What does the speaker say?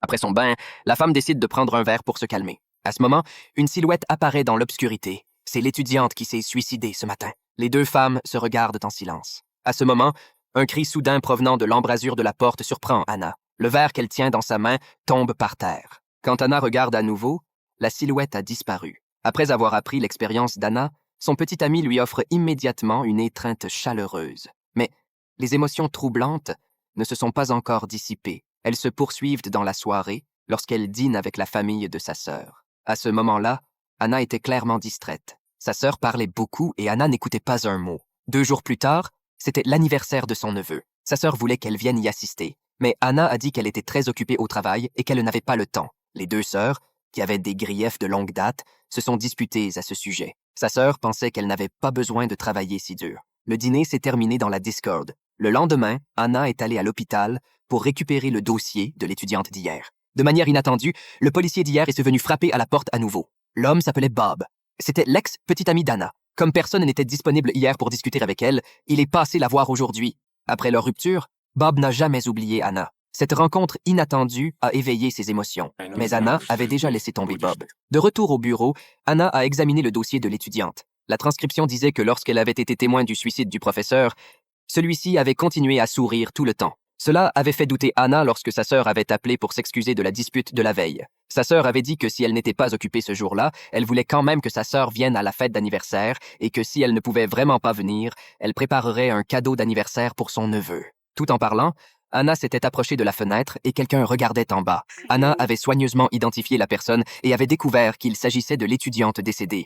Après son bain, la femme décide de prendre un verre pour se calmer. À ce moment, une silhouette apparaît dans l'obscurité. C'est l'étudiante qui s'est suicidée ce matin. Les deux femmes se regardent en silence. À ce moment, un cri soudain provenant de l'embrasure de la porte surprend Anna. Le verre qu'elle tient dans sa main tombe par terre. Quand Anna regarde à nouveau, la silhouette a disparu. Après avoir appris l'expérience d'Anna, son petit ami lui offre immédiatement une étreinte chaleureuse. Mais les émotions troublantes ne se sont pas encore dissipées. Elles se poursuivent dans la soirée lorsqu'elle dîne avec la famille de sa sœur. À ce moment-là, Anna était clairement distraite. Sa sœur parlait beaucoup et Anna n'écoutait pas un mot. 2 jours plus tard, c'était l'anniversaire de son neveu. Sa sœur voulait qu'elle vienne y assister, mais Anna a dit qu'elle était très occupée au travail et qu'elle n'avait pas le temps. Les deux sœurs, qui avaient des griefs de longue date, se sont disputées à ce sujet. Sa sœur pensait qu'elle n'avait pas besoin de travailler si dur. Le dîner s'est terminé dans la discorde. Le lendemain, Anna est allée à l'hôpital pour récupérer le dossier de l'étudiante d'hier. De manière inattendue, le policier d'hier est venu frapper à la porte à nouveau. L'homme s'appelait Bob. C'était l'ex-petit ami d'Anna. Comme personne n'était disponible hier pour discuter avec elle, il est passé la voir aujourd'hui. Après leur rupture, Bob n'a jamais oublié Anna. Cette rencontre inattendue a éveillé ses émotions, mais Anna avait déjà laissé tomber Bob. De retour au bureau, Anna a examiné le dossier de l'étudiante. La transcription disait que lorsqu'elle avait été témoin du suicide du professeur, celui-ci avait continué à sourire tout le temps. Cela avait fait douter Anna lorsque sa sœur avait appelé pour s'excuser de la dispute de la veille. Sa sœur avait dit que si elle n'était pas occupée ce jour-là, elle voulait quand même que sa sœur vienne à la fête d'anniversaire et que si elle ne pouvait vraiment pas venir, elle préparerait un cadeau d'anniversaire pour son neveu. Tout en parlant, Anna s'était approchée de la fenêtre et quelqu'un regardait en bas. Anna avait soigneusement identifié la personne et avait découvert qu'il s'agissait de l'étudiante décédée.